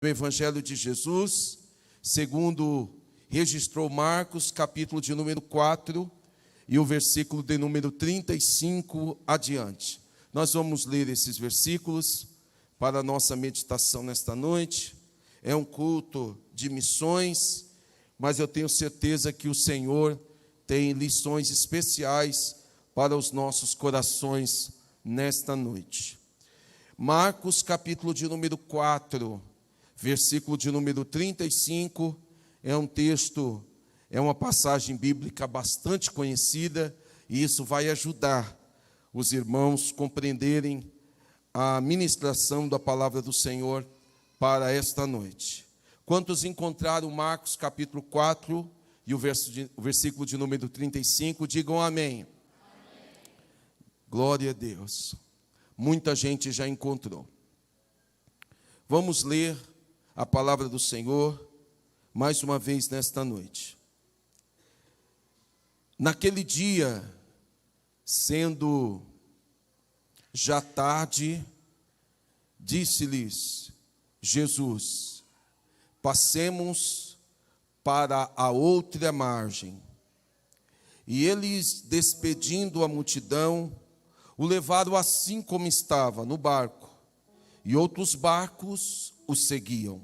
O Evangelho de Jesus, segundo registrou Marcos, capítulo de número 4, e o versículo de número 35 adiante. Nós vamos ler esses versículos para a nossa meditação nesta noite. É um culto de missões, mas eu tenho certeza que o Senhor tem lições especiais para os nossos corações nesta noite. Marcos, capítulo de número 4, versículo de número 35, é um texto, é uma passagem bíblica bastante conhecida, e isso vai ajudar os irmãos a compreenderem a ministração da palavra do Senhor para esta noite. Quantos encontraram Marcos capítulo 4 e o versículo de número 35, digam amém. Amém. Glória a Deus. Muita gente já encontrou. Vamos ler a palavra do Senhor mais uma vez nesta noite. Naquele dia, sendo já tarde, disse-lhes Jesus: passemos para a outra margem. E eles, despedindo a multidão, o levaram assim como estava, no barco, e outros barcos o seguiam.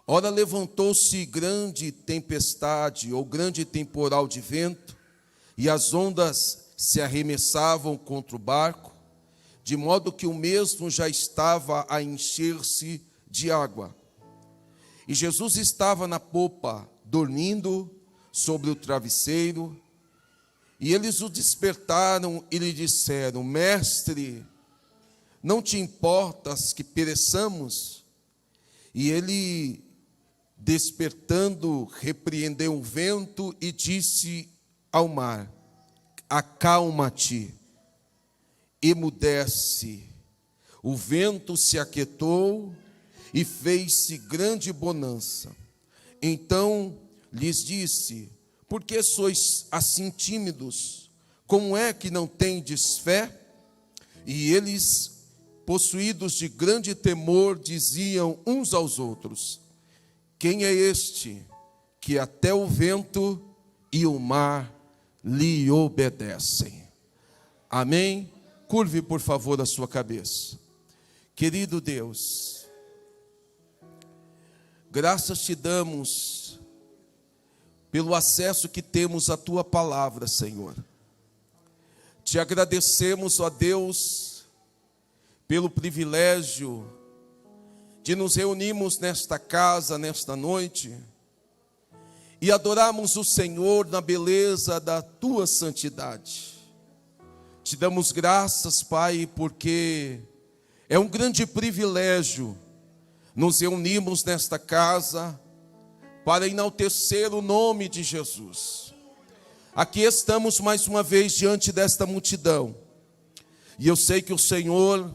Ora, levantou-se grande tempestade, ou grande temporal de vento, e as ondas se arremessavam contra o barco, de modo que o mesmo já estava a encher-se de água. E Jesus estava na popa, dormindo sobre o travesseiro, e eles o despertaram e lhe disseram: Mestre, não te importas que pereçamos? E ele, despertando, repreendeu o vento e disse ao mar: acalma-te, emudece. O vento se aquietou e fez-se grande bonança. Então lhes disse: por que sois assim tímidos? Como é que não tendes fé? E eles, possuídos de grande temor, diziam uns aos outros: quem é este que até o vento e o mar lhe obedecem? Amém? Curve, por favor, a sua cabeça. Querido Deus, graças te damos pelo acesso que temos à tua palavra, Senhor. Te agradecemos, ó Deus, pelo privilégio de nos reunirmos nesta casa, nesta noite, e adorarmos o Senhor na beleza da tua santidade. Te damos graças, Pai, porque é um grande privilégio nos reunirmos nesta casa para enaltecer o nome de Jesus. Aqui estamos mais uma vez diante desta multidão, e eu sei que o Senhor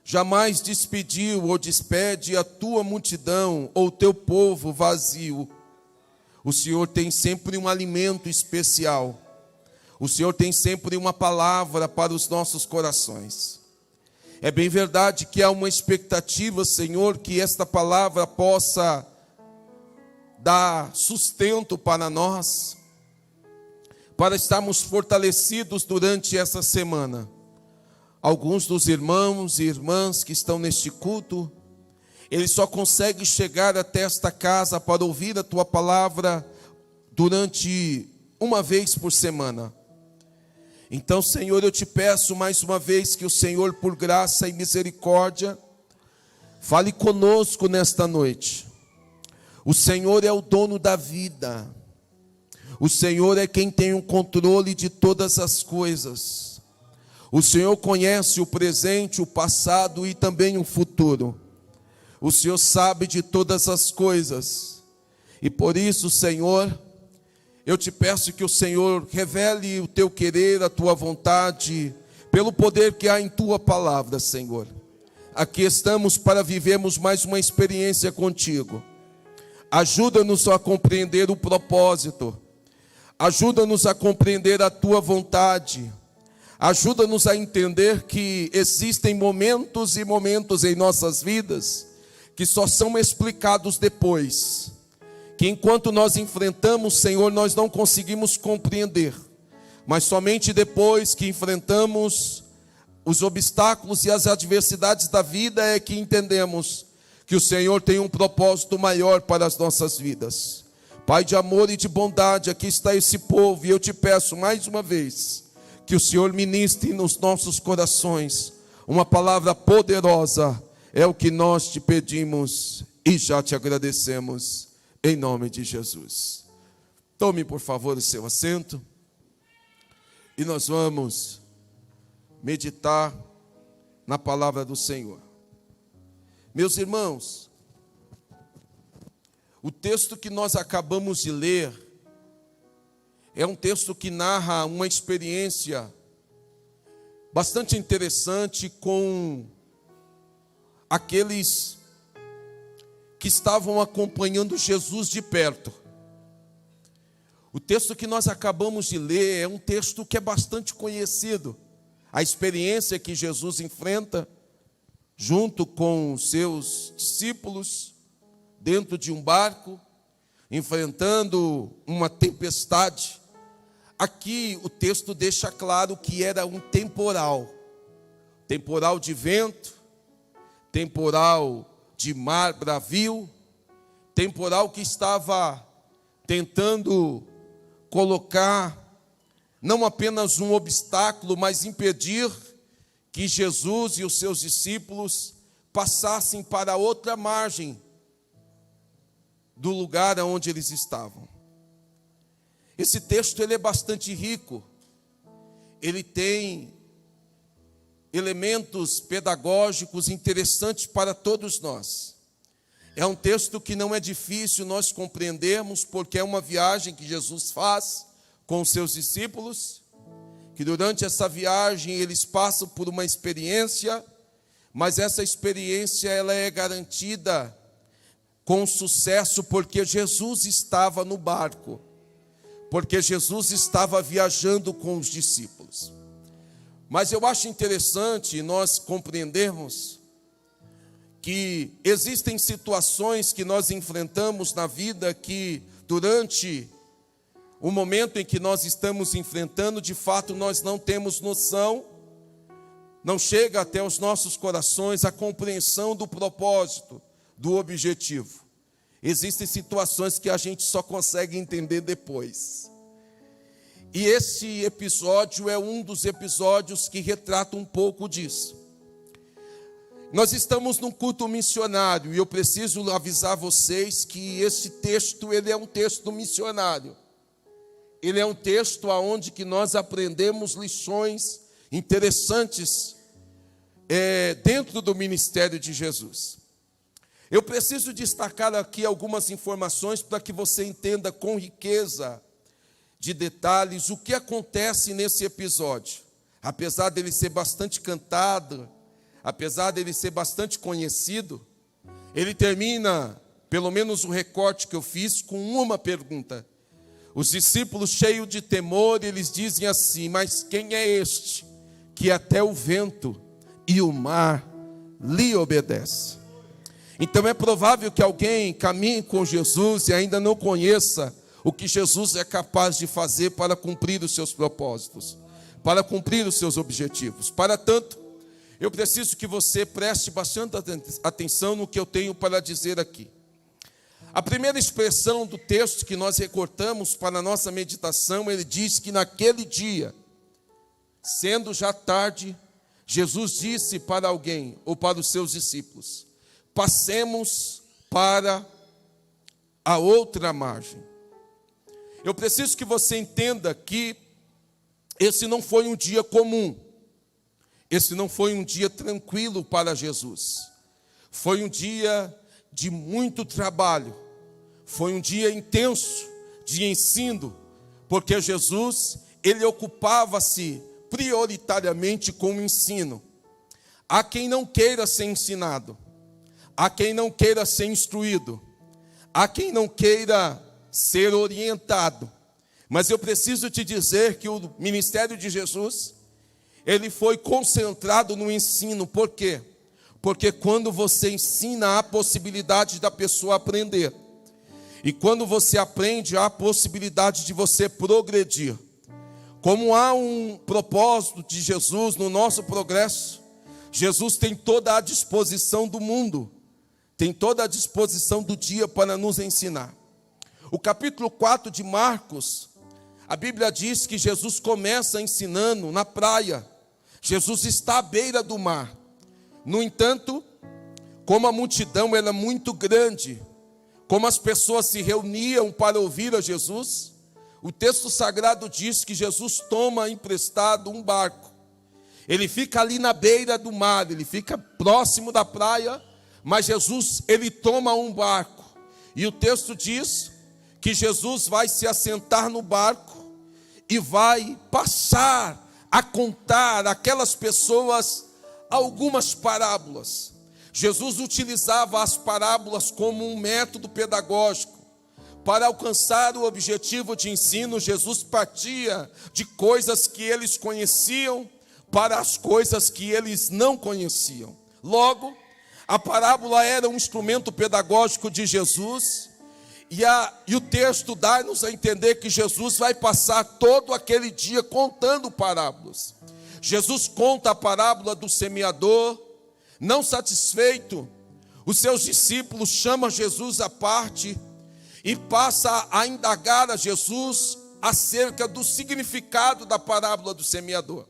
jamais despediu ou despede a tua multidão ou teu povo vazio. O Senhor tem sempre um alimento especial. O Senhor tem sempre uma palavra para os nossos corações. É bem verdade que há uma expectativa, Senhor, que esta palavra possa dar sustento para nós, para estarmos fortalecidos durante essa semana. Alguns dos irmãos e irmãs que estão neste culto, eles só conseguem chegar até esta casa para ouvir a tua palavra durante uma vez por semana. Então, Senhor, eu te peço mais uma vez que o Senhor, por graça e misericórdia, fale conosco nesta noite. O Senhor é o dono da vida. O Senhor é quem tem o controle de todas as coisas. O Senhor conhece o presente, o passado e também o futuro. O Senhor sabe de todas as coisas. E por isso, Senhor, eu te peço que o Senhor revele o teu querer, a tua vontade, pelo poder que há em tua palavra, Senhor. Aqui estamos para vivermos mais uma experiência contigo. Ajuda-nos a compreender o propósito. Ajuda-nos a compreender a tua vontade. Ajuda-nos a entender que existem momentos e momentos em nossas vidas que só são explicados depois, que enquanto nós enfrentamos, Senhor, nós não conseguimos compreender, mas somente depois que enfrentamos os obstáculos e as adversidades da vida é que entendemos que o Senhor tem um propósito maior para as nossas vidas. Pai de amor e de bondade, aqui está esse povo, e eu te peço mais uma vez, que o Senhor ministre nos nossos corações uma palavra poderosa, é o que nós te pedimos e já te agradecemos, em nome de Jesus. Tome, por favor, o seu assento, e nós vamos meditar na palavra do Senhor. Meus irmãos, o texto que nós acabamos de ler é um texto que narra uma experiência bastante interessante com aqueles que estavam acompanhando Jesus de perto. O texto que nós acabamos de ler é um texto que é bastante conhecido. A experiência que Jesus enfrenta junto com os seus discípulos dentro de um barco, enfrentando uma tempestade. Aqui o texto deixa claro que era um temporal de vento, temporal de mar bravio, temporal que estava tentando colocar não apenas um obstáculo, mas impedir que Jesus e os seus discípulos passassem para outra margem do lugar onde eles estavam. Esse texto ele é bastante rico, ele tem elementos pedagógicos interessantes para todos nós. É um texto que não é difícil nós compreendermos, porque é uma viagem que Jesus faz com os seus discípulos, que durante essa viagem eles passam por uma experiência, mas essa experiência ela é garantida com sucesso, porque Jesus estava no barco, porque Jesus estava viajando com os discípulos. Mas eu acho interessante nós compreendermos que existem situações que nós enfrentamos na vida que durante o momento em que nós estamos enfrentando, de fato nós não temos noção, não chega até os nossos corações a compreensão do propósito, do objetivo. Existem situações que a gente só consegue entender depois. E esse episódio é um dos episódios que retrata um pouco disso. Nós estamos num culto missionário e eu preciso avisar vocês que esse texto ele é um texto missionário. Ele é um texto onde que nós aprendemos lições interessantes dentro do ministério de Jesus. Eu preciso destacar aqui algumas informações para que você entenda com riqueza de detalhes o que acontece nesse episódio. Apesar dele ser bastante cantado, apesar dele ser bastante conhecido, ele termina, pelo menos o recorte que eu fiz, com uma pergunta. Os discípulos, cheios de temor, eles dizem assim: mas quem é este que até o vento e o mar lhe obedecem? Então é provável que alguém caminhe com Jesus e ainda não conheça o que Jesus é capaz de fazer para cumprir os seus propósitos, para cumprir os seus objetivos. Para tanto, eu preciso que você preste bastante atenção no que eu tenho para dizer aqui. A primeira expressão do texto que nós recortamos para a nossa meditação, ele diz que naquele dia, sendo já tarde, Jesus disse para alguém, ou para os seus discípulos: passemos para a outra margem. Eu preciso que você entenda que esse não foi um dia comum, esse não foi um dia tranquilo para Jesus. Foi um dia de muito trabalho, foi um dia intenso de ensino, porque Jesus, ele ocupava-se prioritariamente com o ensino. Há quem não queira ser ensinado, há quem não queira ser instruído, há quem não queira ser orientado, mas eu preciso te dizer que o ministério de Jesus, ele foi concentrado no ensino. Por quê? Porque quando você ensina, há a possibilidade da pessoa aprender. E quando você aprende, há a possibilidade de você progredir. Como há um propósito de Jesus no nosso progresso, Jesus tem toda a disposição do mundo, tem toda a disposição do dia para nos ensinar. O capítulo 4 de Marcos, a Bíblia diz que Jesus começa ensinando na praia. Jesus está à beira do mar. No entanto, como a multidão era muito grande, como as pessoas se reuniam para ouvir a Jesus, o texto sagrado diz que Jesus toma emprestado um barco. Ele fica ali na beira do mar, ele fica próximo da praia, mas Jesus, ele toma um barco. E o texto diz que Jesus vai se assentar no barco e vai passar a contar àquelas pessoas algumas parábolas. Jesus utilizava as parábolas como um método pedagógico. Para alcançar o objetivo de ensino, Jesus partia de coisas que eles conheciam para as coisas que eles não conheciam. Logo, a parábola era um instrumento pedagógico de Jesus, e o texto dá-nos a entender que Jesus vai passar todo aquele dia contando parábolas. Jesus conta a parábola do semeador. Não satisfeito, os seus discípulos chamam Jesus à parte e passa a indagar a Jesus acerca do significado da parábola do semeador.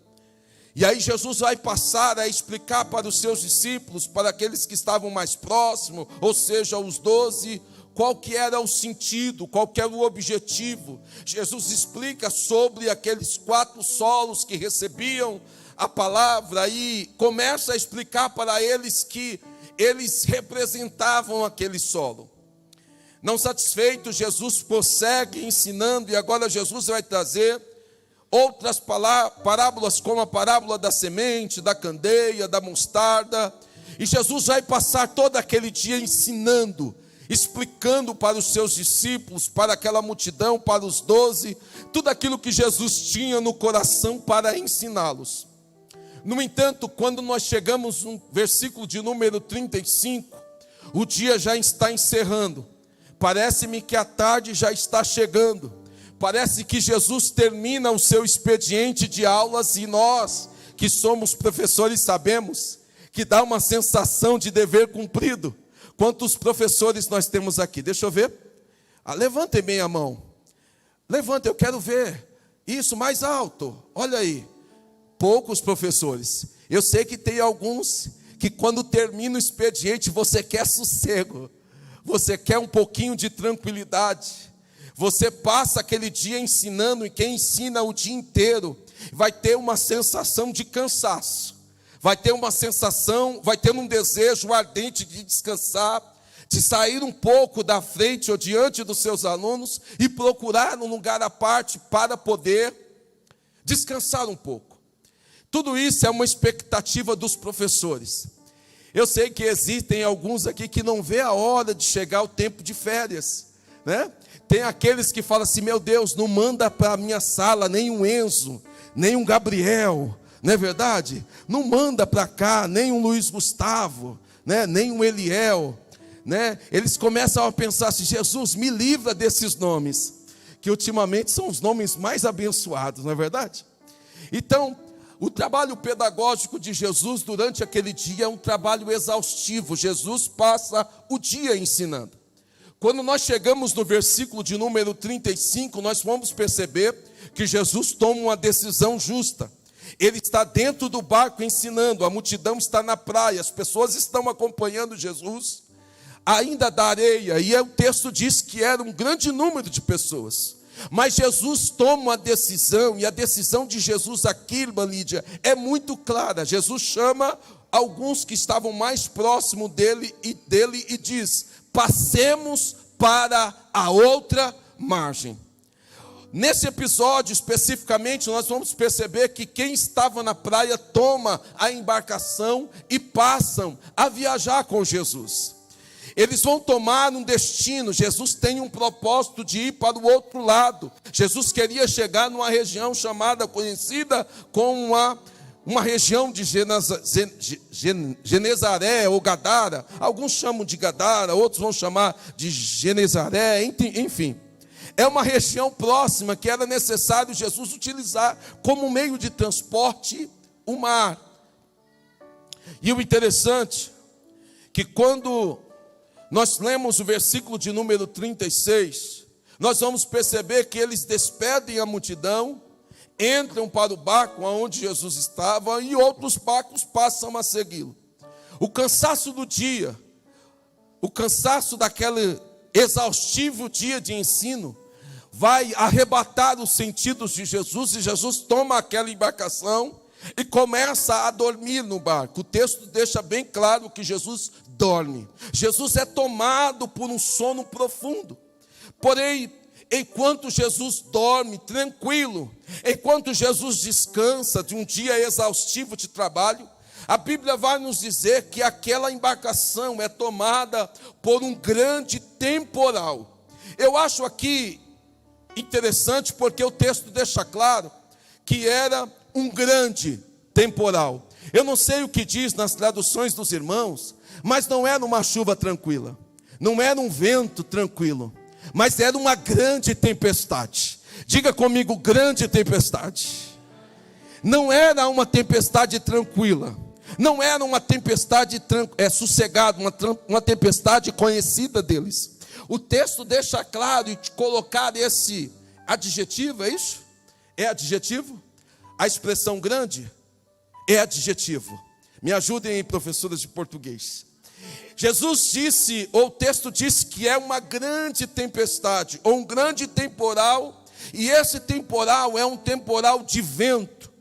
E aí Jesus vai passar a explicar para os seus discípulos, para aqueles que estavam mais próximos, ou seja, os 12, qual que era o sentido, qual que era o objetivo. Jesus explica sobre aqueles 4 solos que recebiam a palavra e começa a explicar para eles que eles representavam aquele solo. Não satisfeito, Jesus prossegue ensinando, e agora Jesus vai trazer outras parábolas, como a parábola da semente, da candeia, da mostarda. E Jesus vai passar todo aquele dia ensinando, explicando para os seus discípulos, para aquela multidão, para os 12, tudo aquilo que Jesus tinha no coração para ensiná-los. No entanto, quando nós chegamos no versículo de número 35, o dia já está encerrando. Parece-me que a tarde já está chegando. Parece que Jesus termina o seu expediente de aulas, e nós, que somos professores, sabemos que dá uma sensação de dever cumprido. Quantos professores nós temos aqui? Deixa eu ver. Levantem bem a mão. Levantem, eu quero ver. Isso, mais alto. Olha aí. Poucos professores. Eu sei que tem alguns que quando termina o expediente você quer sossego, você quer um pouquinho de tranquilidade. Você passa aquele dia ensinando, e quem ensina o dia inteiro vai ter uma sensação de cansaço, vai ter uma sensação, vai ter um desejo ardente de descansar, de sair um pouco da frente ou diante dos seus alunos e procurar um lugar à parte para poder descansar um pouco. Tudo isso é uma expectativa dos professores. Eu sei que existem alguns aqui que não vê a hora de chegar o tempo de férias, né? Tem aqueles que falam assim: meu Deus, não manda para a minha sala nem um Enzo, nem um Gabriel, não é verdade? Não manda para cá nem um Luiz Gustavo, né? Nem um Eliel, né? Eles começam a pensar assim: Jesus, me livra desses nomes, que ultimamente são os nomes mais abençoados, não é verdade? Então, o trabalho pedagógico de Jesus durante aquele dia é um trabalho exaustivo. Jesus passa o dia ensinando. Quando nós chegamos no versículo de número 35, nós vamos perceber que Jesus toma uma decisão justa. Ele está dentro do barco ensinando, a multidão está na praia, as pessoas estão acompanhando Jesus, ainda da areia, e o texto diz que era um grande número de pessoas. Mas Jesus toma uma decisão, e a decisão de Jesus aqui, irmã Lídia, é muito clara. Jesus chama alguns que estavam mais próximos dele e diz: passemos para a outra margem. Nesse episódio especificamente, nós vamos perceber que quem estava na praia toma a embarcação e passam a viajar com Jesus. Eles vão tomar um destino. Jesus tem um propósito de ir para o outro lado. Jesus queria chegar numa região conhecida como uma região de Genezaré ou Gadara. Alguns chamam de Gadara, outros vão chamar de Genezaré, enfim. É uma região próxima que era necessário Jesus utilizar como meio de transporte o mar. E o interessante que quando nós lemos o versículo de número 36, nós vamos perceber que eles despedem a multidão, entram para o barco onde Jesus estava e outros barcos passam a segui-lo. O cansaço do dia, o cansaço daquele exaustivo dia de ensino, vai arrebatar os sentidos de Jesus, e Jesus toma aquela embarcação e começa a dormir no barco. O texto deixa bem claro que Jesus dorme. Jesus é tomado por um sono profundo. Porém, enquanto Jesus dorme tranquilo, enquanto Jesus descansa de um dia exaustivo de trabalho, a Bíblia vai nos dizer que aquela embarcação é tomada por um grande temporal. Eu acho aqui interessante porque o texto deixa claro que era um grande temporal. Eu não sei o que diz nas traduções dos irmãos, mas não era uma chuva tranquila, não era um vento tranquilo, mas era uma grande tempestade. Diga comigo, grande tempestade. Não era uma tempestade tranquila, não era uma tempestade sossegada, uma tempestade conhecida deles. O texto deixa claro e colocar esse adjetivo, é isso? É adjetivo? A expressão grande é adjetivo. Me ajudem aí, professoras de português. Jesus disse, ou o texto diz que é uma grande tempestade, ou um grande temporal, e esse temporal é um temporal de vento,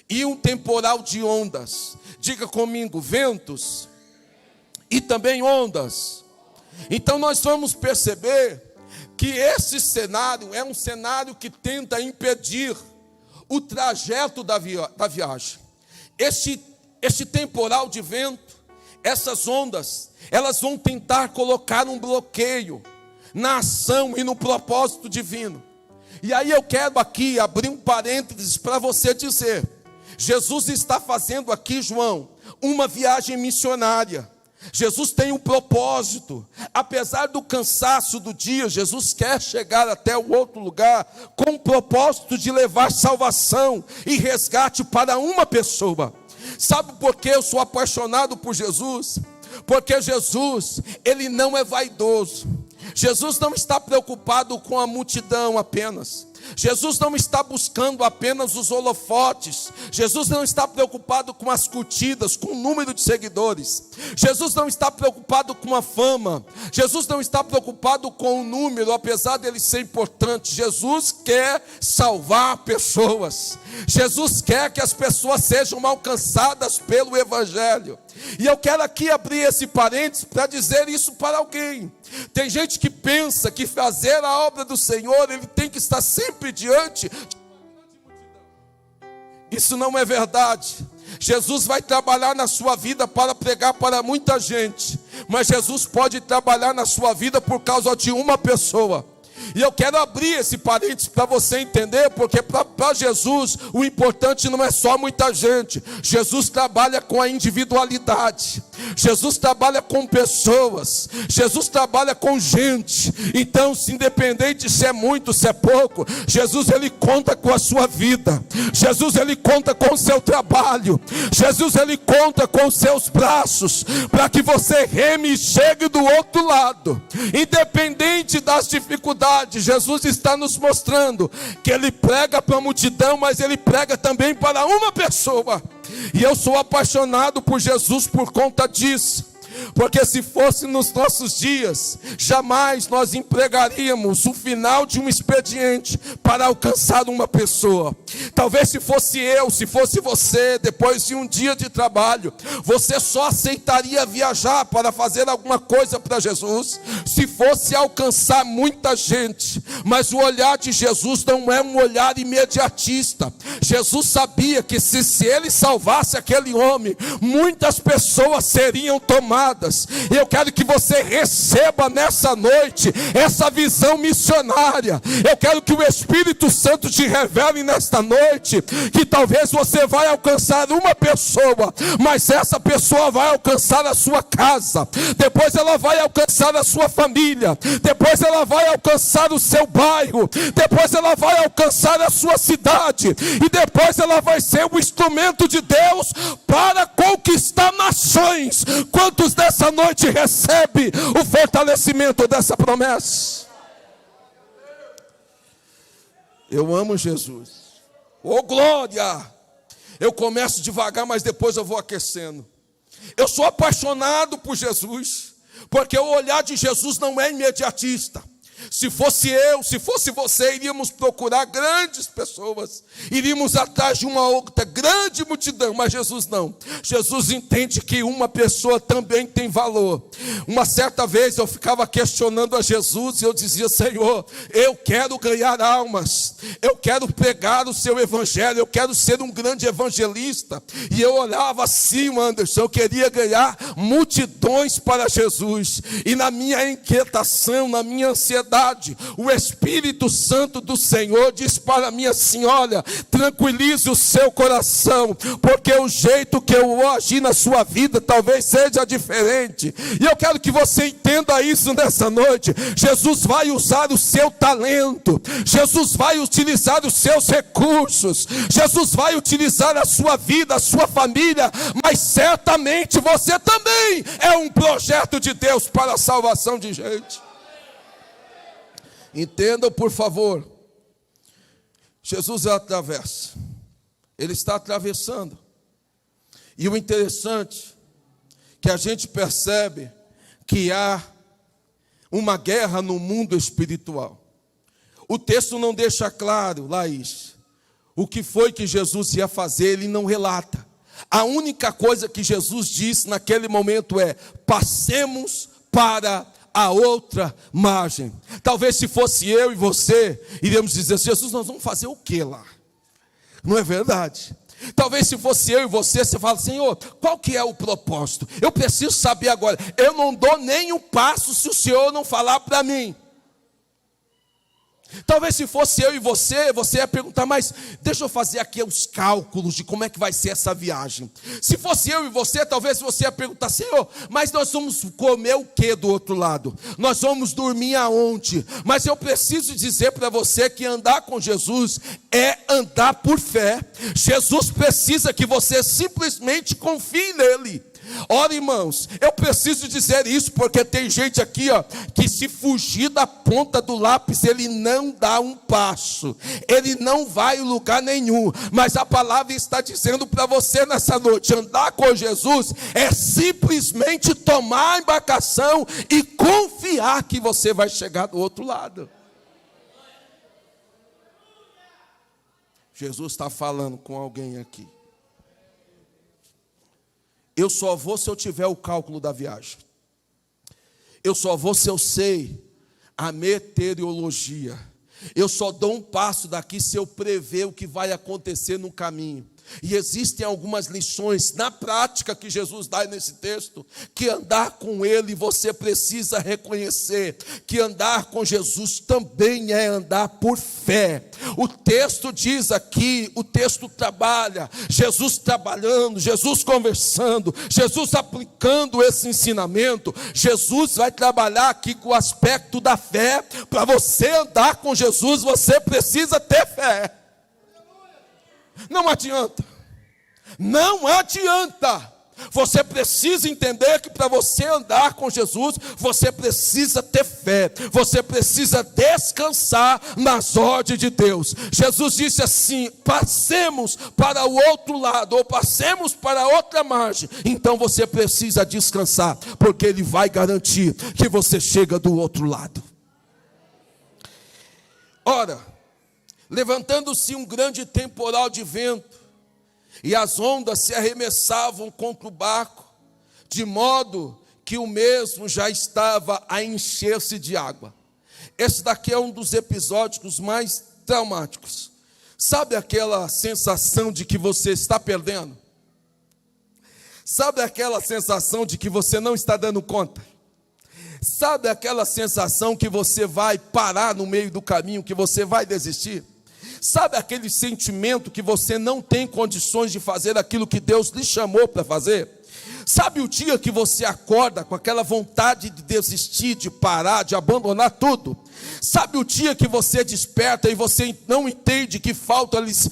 e um temporal de ondas. Diga comigo, ventos, e também ondas. Então nós vamos perceber que esse cenário é um cenário que tenta impedir o trajeto da viagem. Este temporal de vento, essas ondas, elas vão tentar colocar um bloqueio na ação e no propósito divino. E aí eu quero aqui abrir um parênteses para você dizer, Jesus está fazendo aqui, João, uma viagem missionária. Jesus tem um propósito. Apesar do cansaço do dia, Jesus quer chegar até o outro lugar com o propósito de levar salvação e resgate para uma pessoa. Sabe por que eu sou apaixonado por Jesus? Porque Jesus, ele não é vaidoso. Jesus não está preocupado com a multidão apenas. Jesus não está buscando apenas os holofotes. Jesus não está preocupado com as curtidas, com o número de seguidores. Jesus não está preocupado com a fama. Jesus não está preocupado com o número, apesar dele ser importante. Jesus quer salvar pessoas. Jesus quer que as pessoas sejam alcançadas pelo Evangelho. E eu quero aqui abrir esse parênteses para dizer isso para alguém. Tem gente que pensa que fazer a obra do Senhor, ele tem que estar sempre diante de uma grande multidão. Isso não é verdade. Jesus vai trabalhar na sua vida para pregar para muita gente, mas Jesus pode trabalhar na sua vida por causa de uma pessoa. E eu quero abrir esse parênteses para você entender, porque para Jesus o importante não é só muita gente. Jesus trabalha com a individualidade. Jesus trabalha com pessoas. Jesus trabalha com gente. Então, independente se é muito, se é pouco, Jesus ele conta com a sua vida. Jesus ele conta com o seu trabalho. Jesus ele conta com os seus braços para que você reme e chegue do outro lado. Independente das dificuldades, Jesus está nos mostrando que ele prega para a multidão, mas ele prega também para uma pessoa. E eu sou apaixonado por Jesus por conta disso. Porque se fosse nos nossos dias, jamais nós empregaríamos o final de um expediente para alcançar uma pessoa. Talvez se fosse eu, se fosse você, depois de um dia de trabalho, você só aceitaria viajar para fazer alguma coisa para Jesus, se fosse alcançar muita gente. Mas o olhar de Jesus não é um olhar imediatista. Jesus sabia que se ele salvasse aquele homem, muitas pessoas seriam tomadas chamadas. E eu quero que você receba nessa noite essa visão missionária. Eu quero que o Espírito Santo te revele nesta noite que talvez você vai alcançar uma pessoa, mas essa pessoa vai alcançar a sua casa, depois ela vai alcançar a sua família, depois ela vai alcançar o seu bairro, depois ela vai alcançar a sua cidade, e depois ela vai ser o instrumento de Deus para conquistar nações. Quantos dessa noite recebe o fortalecimento dessa promessa? Eu amo Jesus. Oh glória! Eu começo devagar, mas depois eu vou aquecendo. Eu sou apaixonado por Jesus, porque o olhar de Jesus não é imediatista. Se fosse eu, se fosse você, iríamos procurar grandes pessoas, iríamos atrás de uma outra grande multidão, mas Jesus não. Jesus entende que uma pessoa também tem valor. Uma certa vez eu ficava questionando a Jesus e eu dizia: Senhor, eu quero ganhar almas, eu quero pregar o seu evangelho, eu quero ser um grande evangelista. E eu olhava assim, Anderson, eu queria ganhar multidões para Jesus. E na minha inquietação, na minha ansiedade, o Espírito Santo do Senhor diz para mim assim: olha, tranquilize o seu coração, porque o jeito que eu vou agir na sua vida talvez seja diferente. E eu quero que você entenda isso nessa noite. Jesus vai usar o seu talento, Jesus vai utilizar os seus recursos, Jesus vai utilizar a sua vida, a sua família, mas certamente você também é um projeto de Deus para a salvação de gente. Entendam, por favor. Jesus atravessa. Ele está atravessando. E o interessante é que a gente percebe que há uma guerra no mundo espiritual. O texto não deixa claro, Laís, o que foi que Jesus ia fazer, ele não relata. A única coisa que Jesus disse naquele momento é: passemos para a outra margem. Talvez se fosse eu e você, iríamos dizer: Jesus, nós vamos fazer o que lá? Não é verdade? Talvez se fosse eu e você fala: Senhor, qual que é o propósito? Eu preciso saber agora. Eu não dou nem um passo se o Senhor não falar para mim. Talvez se fosse eu e você ia perguntar: mas deixa eu fazer aqui os cálculos de como é que vai ser essa viagem. Se fosse eu e você, talvez você ia perguntar: Senhor, mas nós vamos comer o que do outro lado? Nós vamos dormir aonde? Mas eu preciso dizer para você que andar com Jesus é andar por fé. Jesus precisa que você simplesmente confie nele. Ora, irmãos, eu preciso dizer isso porque tem gente aqui, que se fugir da ponta do lápis, ele não dá um passo, ele não vai em lugar nenhum. Mas a palavra está dizendo para você nessa noite: andar com Jesus é simplesmente tomar a embarcação e confiar que você vai chegar do outro lado. Jesus está falando com alguém aqui. Eu só vou se eu tiver o cálculo da viagem. Eu só vou se eu sei a meteorologia. Eu só dou um passo daqui se eu prever o que vai acontecer no caminho. E existem algumas lições na prática que Jesus dá nesse texto, que andar com Ele você precisa reconhecer, que andar com Jesus também é andar por fé. O texto diz aqui, o texto trabalha, Jesus trabalhando, Jesus conversando, Jesus aplicando esse ensinamento. Jesus vai trabalhar aqui com o aspecto da fé. Para você andar com Jesus, você precisa ter fé. Não adianta. Não adianta. Você precisa entender que para você andar com Jesus, você precisa ter fé. Você precisa descansar nas ordens de Deus. Jesus disse assim: passemos para o outro lado, ou passemos para a outra margem. Então você precisa descansar, porque Ele vai garantir que você chega do outro lado. Ora, levantando-se um grande temporal de vento, e as ondas se arremessavam contra o barco, de modo que o mesmo já estava a encher-se de água. Esse daqui é um dos episódios mais traumáticos. Sabe aquela sensação de que você está perdendo? Sabe aquela sensação de que você não está dando conta? Sabe aquela sensação que você vai parar no meio do caminho, que você vai desistir? Sabe aquele sentimento que você não tem condições de fazer aquilo que Deus lhe chamou para fazer? Sabe o dia que você acorda com aquela vontade de desistir, de parar, de abandonar tudo? Sabe o dia que você desperta e você não entende que falta-lhes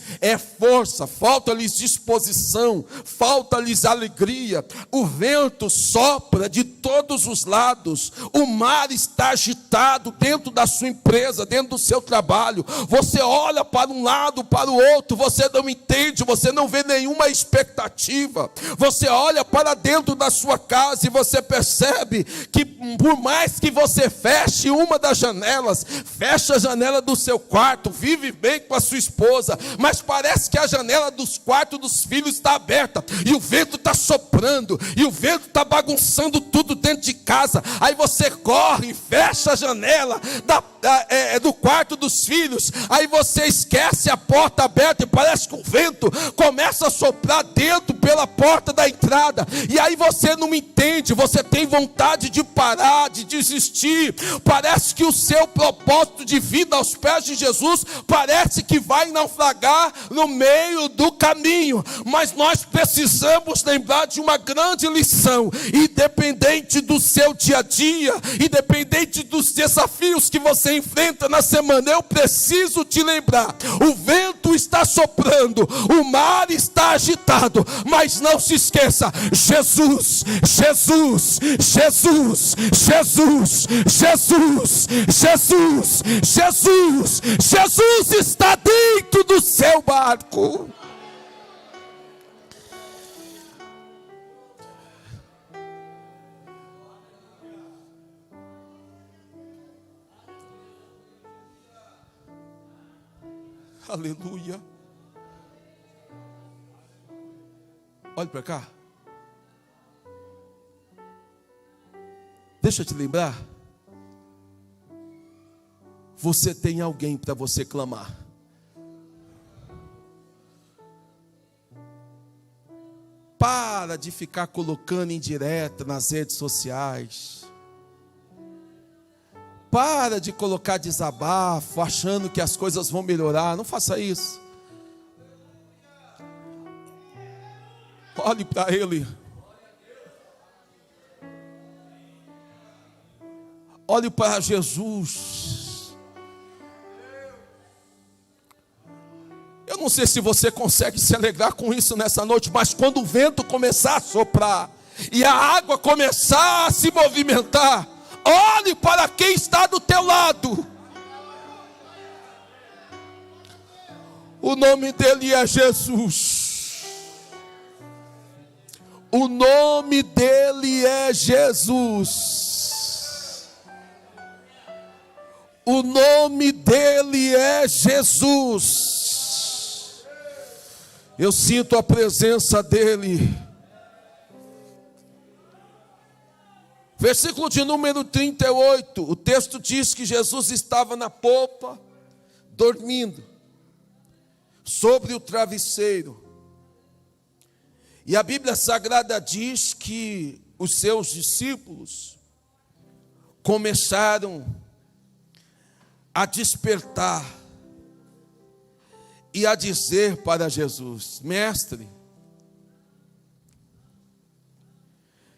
força, falta-lhes disposição, falta-lhes alegria? O vento sopra de todos os lados, o mar está agitado dentro da sua empresa, dentro do seu trabalho. Você olha para um lado, para o outro, você não entende, você não vê nenhuma expectativa. Você olha para dentro da sua casa e você percebe que por mais que você feche uma das janelas, fecha a janela do seu quarto, vive bem com a sua esposa, mas parece que a janela dos quartos dos filhos está aberta, e o vento está soprando, e o vento está bagunçando tudo dentro de casa. Aí você corre, fecha a janela do quarto dos filhos, aí você esquece a porta aberta, e parece que o vento começa a soprar dentro pela porta da entrada, e aí você não entende, você tem vontade de parar, de desistir. Parece que o seu propósito de vida aos pés de Jesus parece que vai naufragar no meio do caminho, mas nós precisamos lembrar de uma grande lição. Independente do seu dia a dia, independente dos desafios que você enfrenta na semana, eu preciso te lembrar: o vento está soprando, o mar está agitado, mas não se esqueça, Jesus, Jesus, Jesus, Jesus, Jesus, Jesus, Jesus, Jesus está dentro do seu barco. Aleluia. Olhe para cá. Deixa eu te lembrar. Você tem alguém para você clamar. Para de ficar colocando indireta nas redes sociais. Para de colocar desabafo, achando que as coisas vão melhorar. Não faça isso. Olhe para Ele. Olhe para Jesus. Eu não sei se você consegue se alegrar com isso nessa noite, mas quando o vento começar a soprar e a água começar a se movimentar, olhe para quem está do teu lado. O nome dele é Jesus. O nome dele é Jesus. O nome dele é Jesus. Eu sinto a presença dele. Versículo de número 38, o texto diz que Jesus estava na popa, dormindo, sobre o travesseiro. E a Bíblia Sagrada diz que os seus discípulos começaram a despertar e a dizer para Jesus: Mestre,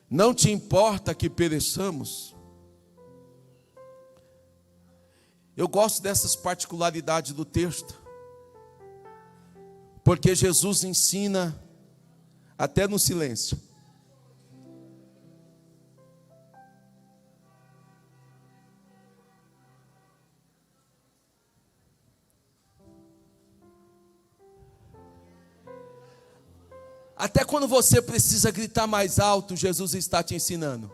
não te importa que pereçamos? Eu gosto dessas particularidades do texto, porque Jesus ensina até no silêncio. Até quando você precisa gritar mais alto, Jesus está te ensinando.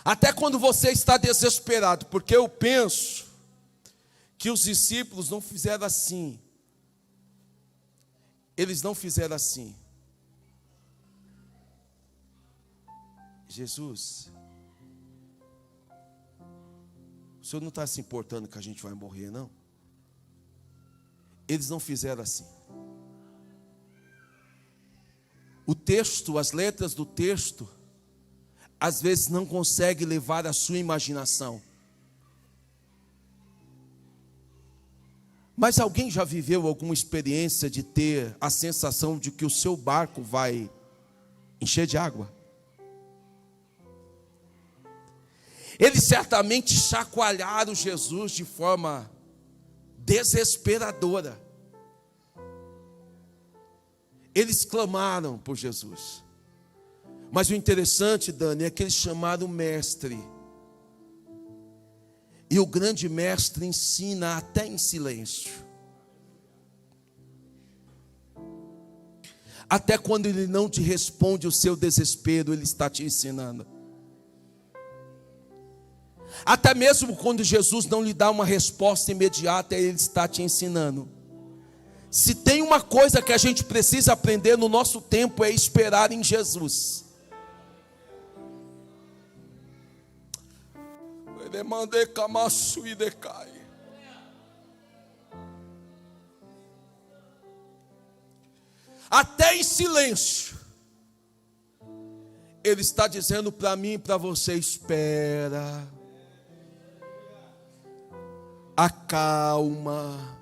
Até quando você está desesperado, porque eu penso que os discípulos não fizeram assim. Eles não fizeram assim. Jesus, o Senhor não está se importando que a gente vai morrer, não? Eles não fizeram assim. O texto, as letras do texto, às vezes não consegue levar a sua imaginação. Mas alguém já viveu alguma experiência de ter a sensação de que o seu barco vai encher de água? Eles certamente chacoalharam Jesus de forma desesperadora. Eles clamaram por Jesus. Mas o interessante, Dani, é que eles chamaram o mestre. E o grande mestre ensina até em silêncio. Até quando ele não te responde o seu desespero, ele está te ensinando. Até mesmo quando Jesus não lhe dá uma resposta imediata, ele está te ensinando. Se tem uma coisa que a gente precisa aprender no nosso tempo, é esperar em Jesus. Até em silêncio, Ele está dizendo para mim e para você: espera, acalma,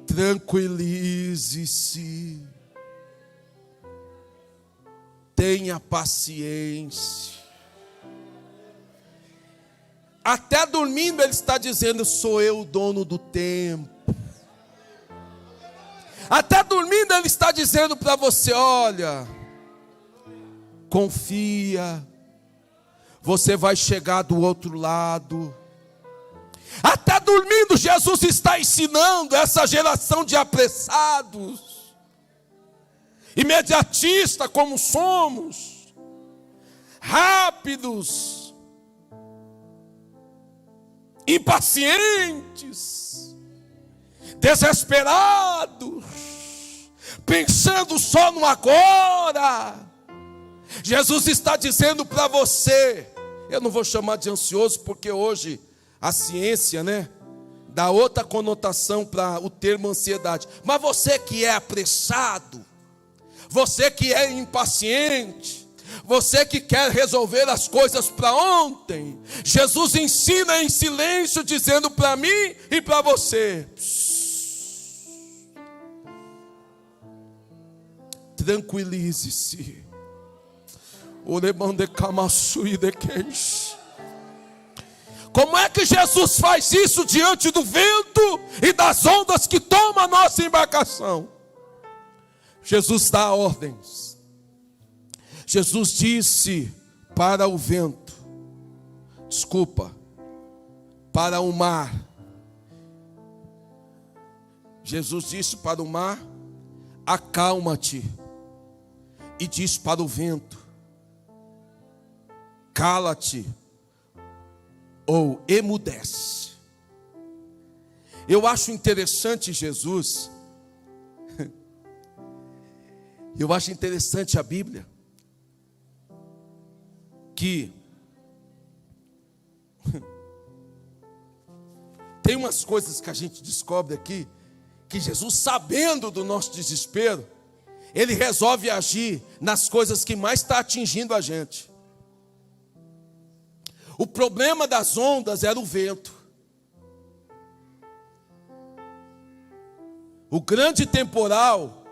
tranquilize-se, tenha paciência. Até dormindo ele está dizendo: sou eu o dono do tempo. Até dormindo ele está dizendo para você: olha, confia, você vai chegar do outro lado. Até dormindo Jesus está ensinando essa geração de apressados, imediatista como somos, rápidos, impacientes, desesperados, pensando só no agora. Jesus está dizendo para você, eu não vou chamar de ansioso, porque hoje a ciência, dá outra conotação para o termo ansiedade. Mas você que é apressado, você que é impaciente, você que quer resolver as coisas para ontem, Jesus ensina em silêncio, dizendo para mim e para você: tranquilize-se. Como é que Jesus faz isso diante do vento e das ondas que tomam a nossa embarcação? Jesus dá ordens. Jesus disse para o vento, para o mar. Jesus disse para o mar: acalma-te. E diz para o vento: cala-te ou emudece. Eu acho interessante Jesus, eu acho interessante a Bíblia, que tem umas coisas que a gente descobre aqui, que Jesus, sabendo do nosso desespero, Ele resolve agir nas coisas que mais está atingindo a gente. O problema das ondas era o vento. O grande temporal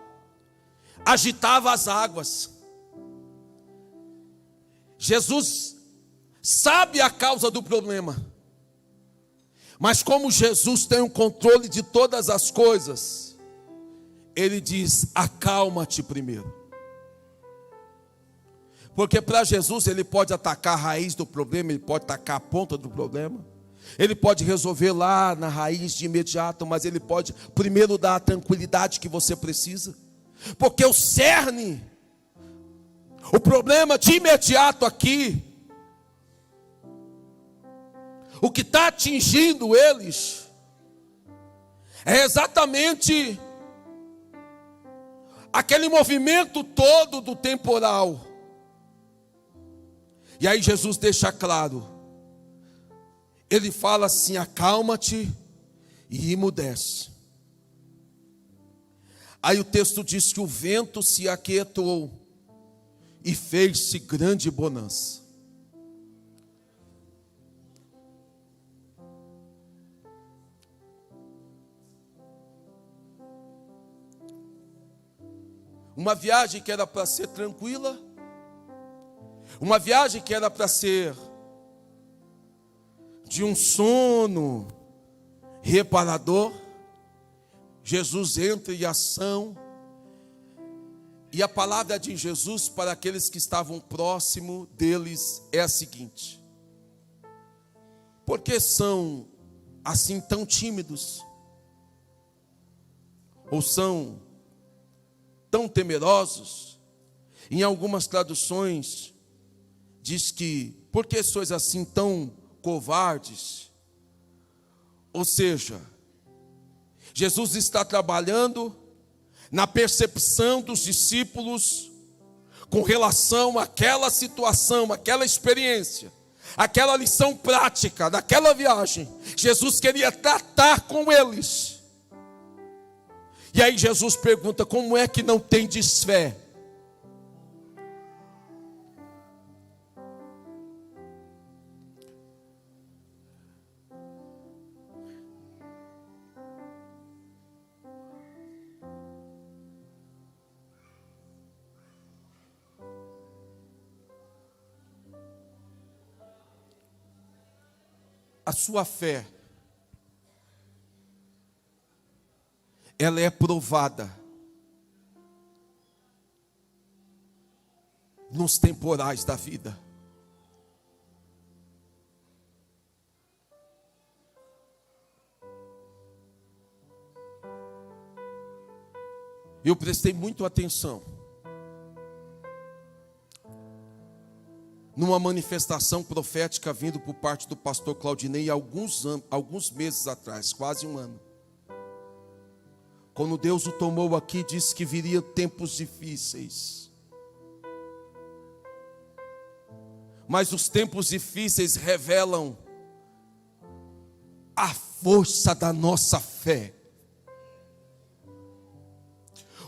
agitava as águas. Jesus sabe a causa do problema, mas como Jesus tem o controle de todas as coisas, Ele diz: acalma-te primeiro. Porque para Jesus Ele pode atacar a raiz do problema, Ele pode atacar a ponta do problema, Ele pode resolver lá na raiz de imediato, mas Ele pode primeiro dar a tranquilidade que você precisa. Porque o cerne, o problema de imediato aqui, o que está atingindo eles, é exatamente aquele movimento todo do temporal. E aí Jesus deixa claro, Ele fala assim: acalma-te e emudece. Aí o texto diz que o vento se aquietou e fez-se grande bonança. Uma viagem que era para ser tranquila, uma viagem que era para ser de um sono reparador, Jesus entra em ação, e a palavra de Jesus para aqueles que estavam próximo deles é a seguinte: por que são assim tão tímidos? Ou são tão temerosos? Em algumas traduções diz que, por que sois assim tão covardes? Ou seja, Jesus está trabalhando na percepção dos discípulos com relação àquela situação, àquela experiência, aquela lição prática daquela viagem. Jesus queria tratar com eles. E aí Jesus pergunta: como é que não tendes fé? A sua fé, ela é provada nos temporais da vida. Eu prestei muito atenção numa manifestação profética vindo por parte do pastor Claudinei alguns meses atrás, quase um ano. Quando Deus o tomou aqui, disse que viria tempos difíceis. Mas os tempos difíceis revelam a força da nossa fé.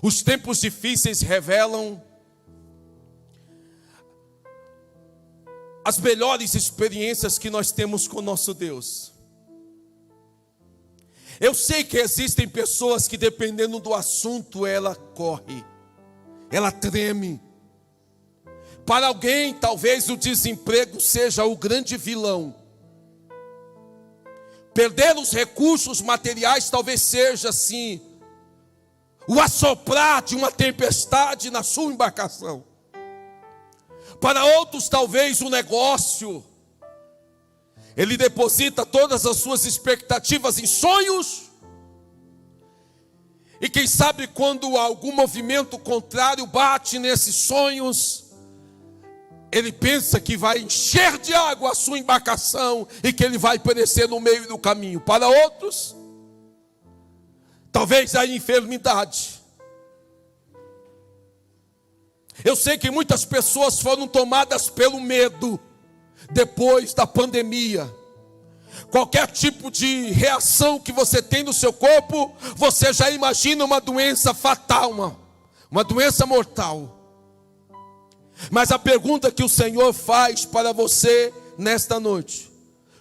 Os tempos difíceis revelam as melhores experiências que nós temos com o nosso Deus. Eu sei que existem pessoas que, dependendo do assunto, ela corre, ela treme. Para alguém, talvez o desemprego seja o grande vilão. Perder os recursos materiais talvez seja, assim, o assoprar de uma tempestade na sua embarcação. Para outros, talvez o negócio, ele deposita todas as suas expectativas em sonhos, e quem sabe quando algum movimento contrário bate nesses sonhos, ele pensa que vai encher de água a sua embarcação e que ele vai perecer no meio do caminho. Para outros, talvez a enfermidade. Eu sei que muitas pessoas foram tomadas pelo medo depois da pandemia. Qualquer tipo de reação que você tem no seu corpo, você já imagina uma doença fatal, uma doença mortal. Mas a pergunta que o Senhor faz para você nesta noite: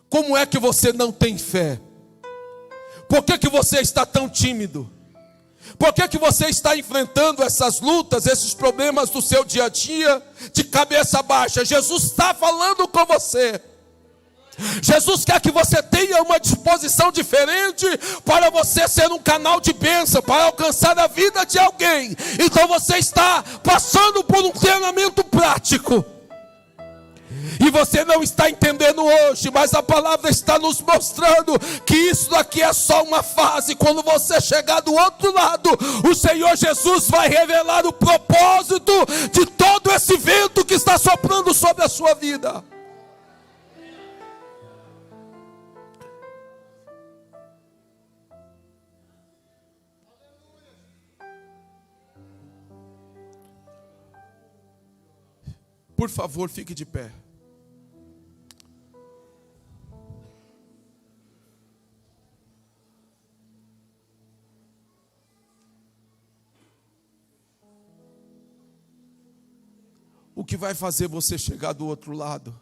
como é que você não tem fé? Por que você está tão tímido? Por que você está enfrentando essas lutas, esses problemas do seu dia a dia, de cabeça baixa? Jesus está falando com você. Jesus quer que você tenha uma disposição diferente para você ser um canal de bênção, para alcançar a vida de alguém. Então você está passando por um treinamento prático. E você não está entendendo hoje, mas a palavra está nos mostrando que isso daqui é só uma fase. Quando você chegar do outro lado, o Senhor Jesus vai revelar o propósito de todo esse vento que está soprando sobre a sua vida. Por favor, fique de pé. que vai fazer você chegar do outro lado?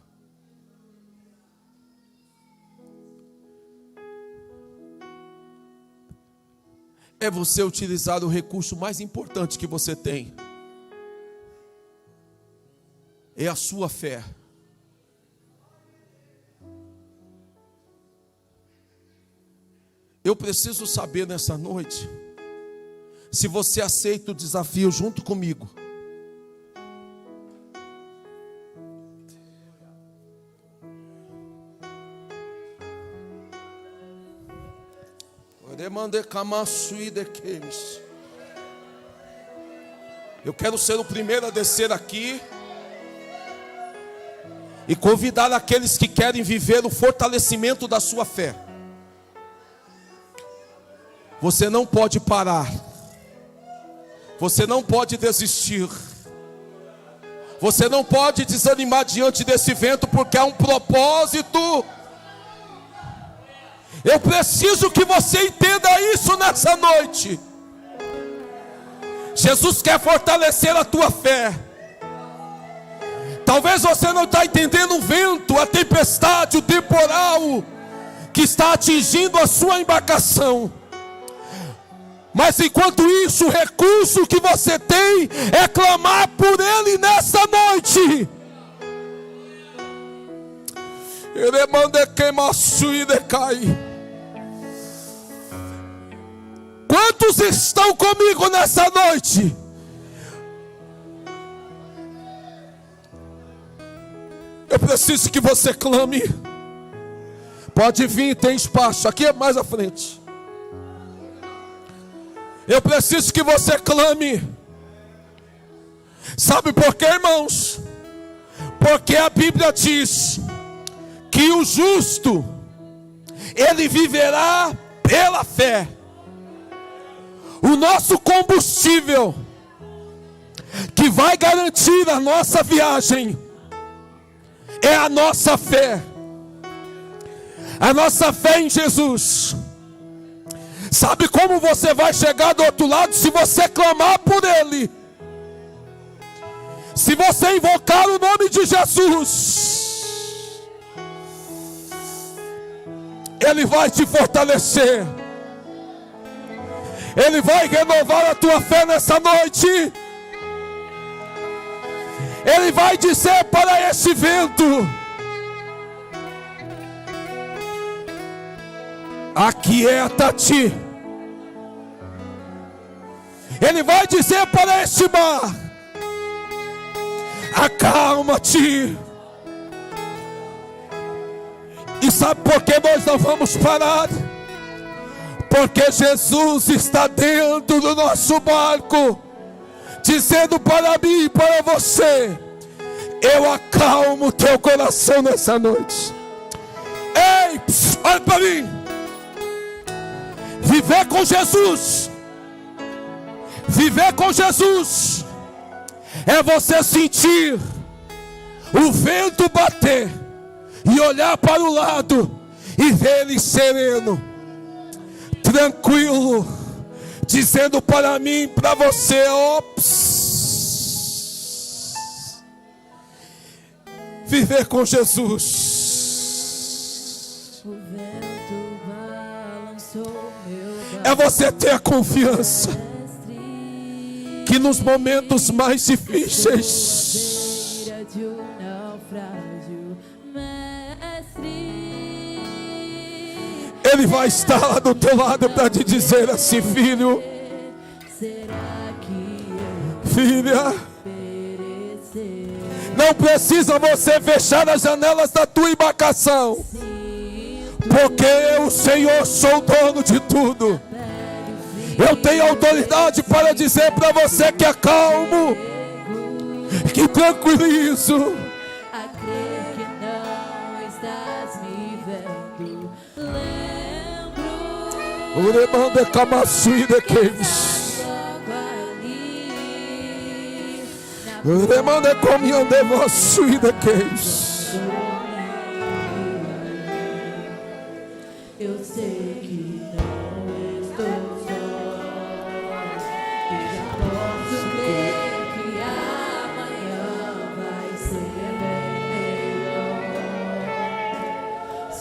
É você utilizar o recurso mais importante que você tem. É a sua fé. Eu preciso saber nessa noite se você aceita o desafio junto comigo. Eu quero ser o primeiro a descer aqui e convidar aqueles que querem viver o fortalecimento da sua fé. Você não pode parar. Você não pode desistir. Você não pode desanimar diante desse vento, porque há um propósito. Eu preciso que você entenda isso nessa noite. Jesus quer fortalecer a tua fé. Talvez você não está entendendo o vento, a tempestade, o temporal que está atingindo a sua embarcação. Mas enquanto isso, o recurso que você tem é clamar por Ele nessa noite. Ele manda queimar e decai. Quantos estão comigo nessa noite? Eu preciso que você clame. Pode vir, tem espaço. Aqui é mais à frente. Eu preciso que você clame. Sabe por quê, irmãos? Porque a Bíblia diz que o justo, ele viverá pela fé. O nosso combustível que vai garantir a nossa viagem é a nossa fé. A nossa fé em Jesus. Sabe como você vai chegar do outro lado? Se você clamar por Ele. Se você invocar o nome de Jesus, Ele vai te fortalecer. Ele vai renovar a tua fé nessa noite. Ele vai dizer para esse vento: aquieta-te. Ele vai dizer para este mar: acalma-te. E sabe por que nós não vamos parar? Porque Jesus está dentro do nosso barco, dizendo para mim e para você: eu acalmo teu coração nessa noite. Ei, olha para mim. Viver com Jesus, viver com Jesus, é você sentir o vento bater e olhar para o lado e ver Ele sereno, tranquilo, dizendo para mim, para você: ops. Viver com Jesus é você ter a confiança que nos momentos mais difíceis Ele vai estar lá do teu lado para te dizer assim: filho, filha, não precisa você fechar as janelas da tua embarcação, porque eu, Senhor, sou o dono de tudo. Eu tenho autoridade para dizer para você que acalmo, que tranquilizo. O remando camaçui de queis. O remando comiam de vossui de queis. Eu sei que não estou só, e já posso crer que amanhã vai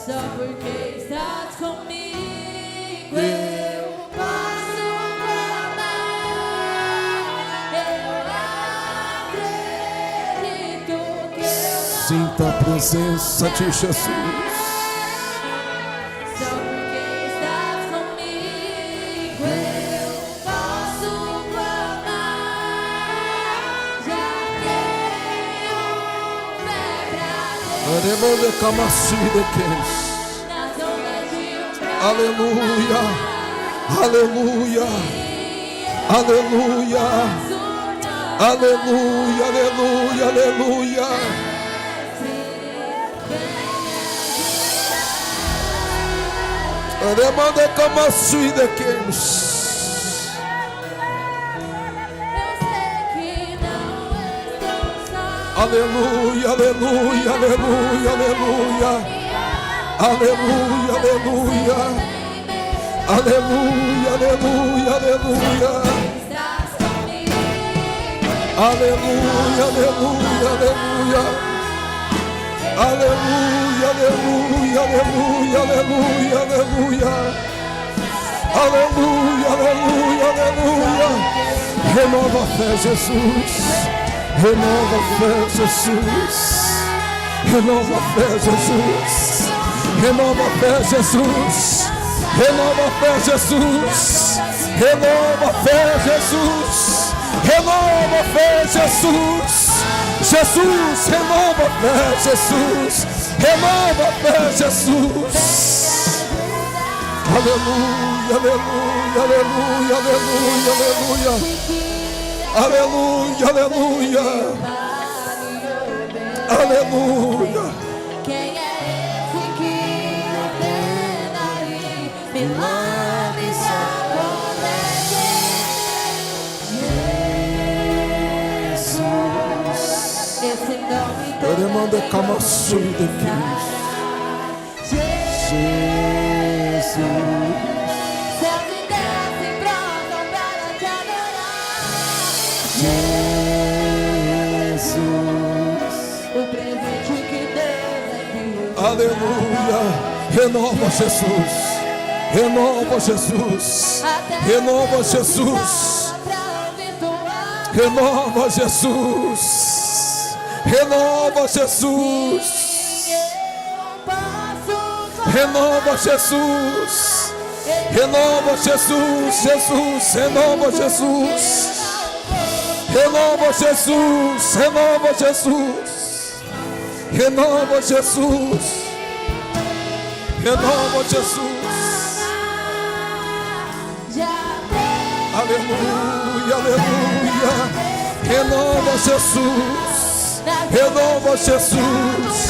Só porque estás comigo eu posso clamar. Eu acredito que eu não Sinta a presença de Jesus. Só porque estás comigo eu posso clamar. Já tenho fé pra Deus. Aremande Kamashide Kesh. Nas ondas de um Aleluia. Aleluia. Aleluia. Aleluia. Aleluia. Aleluia. Aremande Kamashide Kesh. Aleluia, aleluia, aleluia, aleluia. Aleluia, aleluia. Aleluia, aleluia, aleluia. Aleluia, aleluia, aleluia. Aleluia, aleluia, aleluia, aleluia, aleluia. Aleluia, aleluia, aleluia. Renova a fé, Jesus. Renova a fé, Jesus. Renova a fé, Jesus. Renova a fé, Jesus. Renova a fé, Jesus. Renova a fé, Jesus. Renova a fé, Jesus. Jesus, renova a fé, Jesus. Renova a fé, Jesus. Aleluia, aleluia, aleluia, aleluia, aleluia. Aleluia, aleluia. Aleluia. Quem é esse que ordena e milagres acontecem? Esse nome Aremande Kamashide Kesh. Jesus. céus e terra se prostram para te adorar. O presente que Deus enviou. Aleluia. Renova Jesus. Renova Jesus. Renova Jesus. Renova Jesus. Renova Jesus. Renova Jesus. Renova Jesus. Jesus. Renova Jesus. Renova Jesus. Renova Jesus. Renova Jesus. Renova Jesus. Aleluia, aleluia. Renova Jesus. Renova Jesus.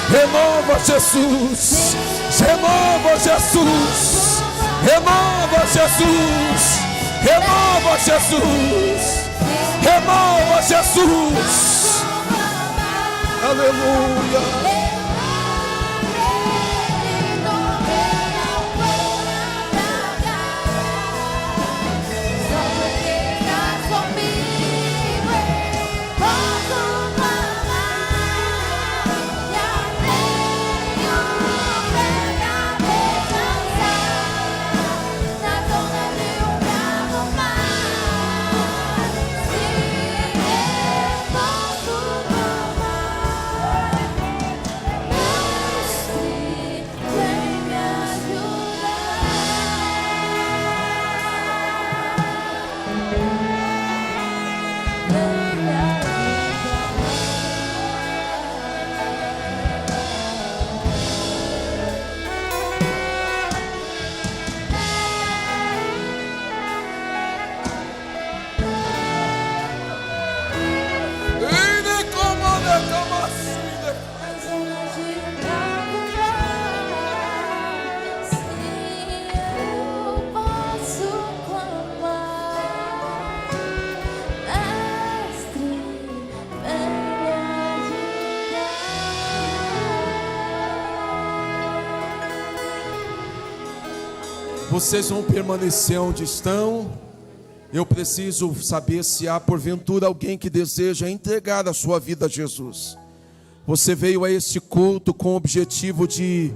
Renova Jesus. Renova Jesus. Renova Jesus. Renova Jesus. Renova Jesus. Aleluia. Vocês vão permanecer onde estão. Eu preciso saber se há porventura alguém que deseja entregar a sua vida a Jesus. Você veio a este culto com o objetivo de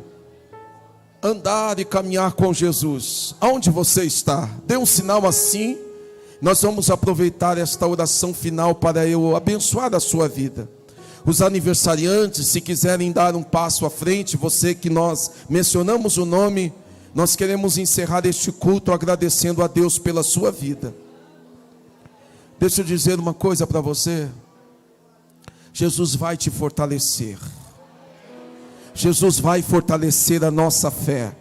andar e caminhar com Jesus. Aonde você está? Dê um sinal assim. Nós vamos aproveitar esta oração final para eu abençoar a sua vida. Os aniversariantes, se quiserem dar um passo à frente, você que nós mencionamos o nome, nós queremos encerrar este culto agradecendo a Deus pela sua vida. Deixa eu dizer uma coisa para você. Jesus vai te fortalecer. Jesus vai fortalecer a nossa fé.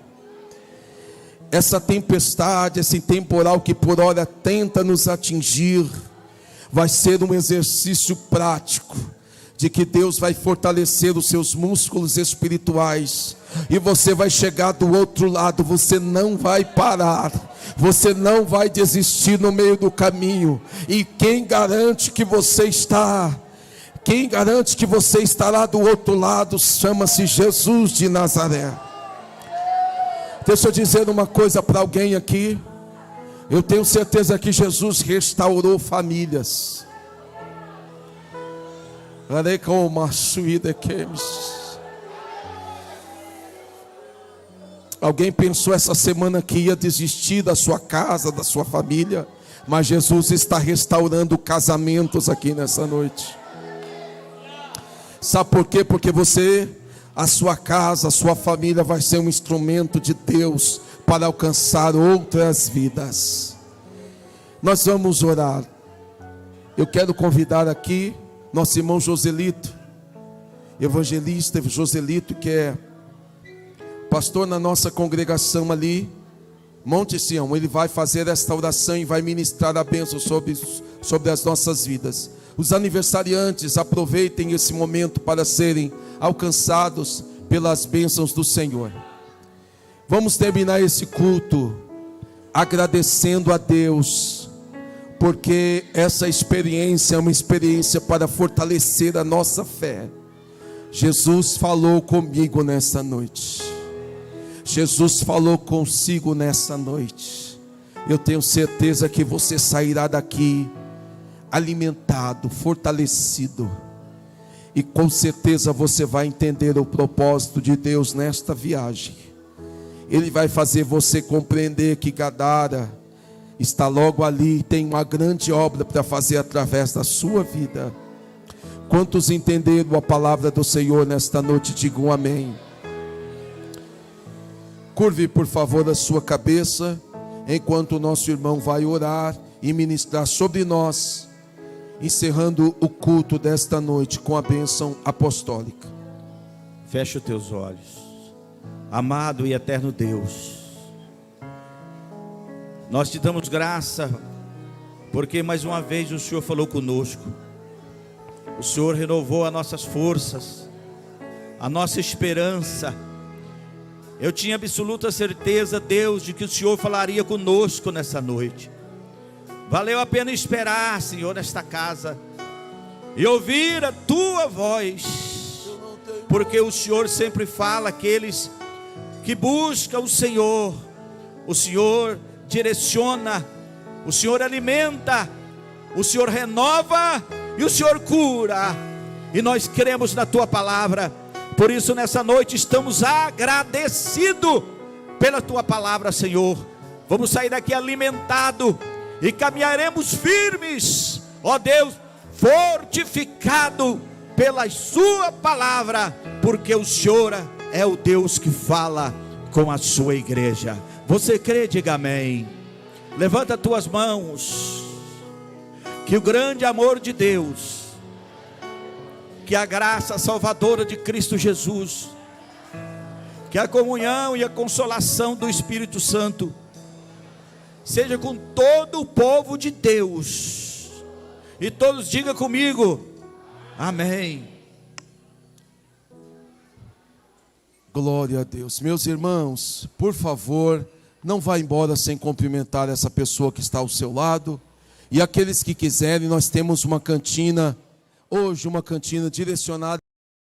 Essa tempestade, esse temporal que por hora tenta nos atingir, vai ser um exercício prático de que Deus vai fortalecer os seus músculos espirituais, e você vai chegar do outro lado. Você não vai parar, você não vai desistir no meio do caminho. E quem garante que você estará do outro lado, chama-se Jesus de Nazaré. Deixa eu dizer uma coisa para alguém aqui. Eu tenho certeza que Jesus restaurou famílias. Alguém pensou essa semana que ia desistir da sua casa, da sua família, mas Jesus está restaurando casamentos aqui nessa noite. Sabe por quê? Porque a sua casa, a sua família vai ser um instrumento de Deus para alcançar outras vidas. Nós vamos orar. Eu quero convidar aqui nosso irmão Joselito, evangelista Joselito, que é pastor na nossa congregação ali, Monte Sião. Ele vai fazer esta oração e vai ministrar a bênção sobre as nossas vidas. Os aniversariantes, aproveitem esse momento para serem alcançados pelas bênçãos do Senhor. Vamos terminar esse culto agradecendo a Deus, porque essa experiência é uma experiência para fortalecer a nossa fé. Jesus falou comigo nessa noite. Jesus falou consigo nessa noite. Eu tenho certeza que você sairá daqui alimentado, fortalecido, e com certeza você vai entender o propósito de Deus nesta viagem. Ele vai fazer você compreender que Gadara está logo ali, tem uma grande obra para fazer através da sua vida. Quantos entenderam a palavra do Senhor nesta noite, digam amém. Curve por favor a sua cabeça, enquanto o nosso irmão vai orar e ministrar sobre nós, encerrando o culto desta noite com a bênção apostólica. Feche os teus olhos. Amado e eterno Deus, nós te damos graça, porque mais uma vez o Senhor falou conosco. O Senhor renovou as nossas forças, a nossa esperança. Eu tinha absoluta certeza, Deus, de que o Senhor falaria conosco nessa noite. Valeu a pena esperar, Senhor, nesta casa e ouvir a tua voz, porque o Senhor sempre fala aqueles que buscam o Senhor direciona, o Senhor alimenta, o Senhor renova e o Senhor cura. E nós cremos na tua palavra. Por isso nessa noite estamos agradecidos pela tua palavra, Senhor. Vamos sair daqui alimentados e caminharemos firmes, ó Deus, fortificado pela sua palavra, porque o Senhor é o Deus que fala com a sua igreja. Você crê? Diga amém. Levanta tuas mãos. Que o grande amor de Deus, que a graça salvadora de Cristo Jesus, que a comunhão e a consolação do Espírito Santo seja com todo o povo de Deus. E todos digam comigo, amém. Glória a Deus. Meus irmãos, por favor, não vá embora sem cumprimentar essa pessoa que está ao seu lado. E aqueles que quiserem, nós temos uma cantina, hoje uma cantina direcionada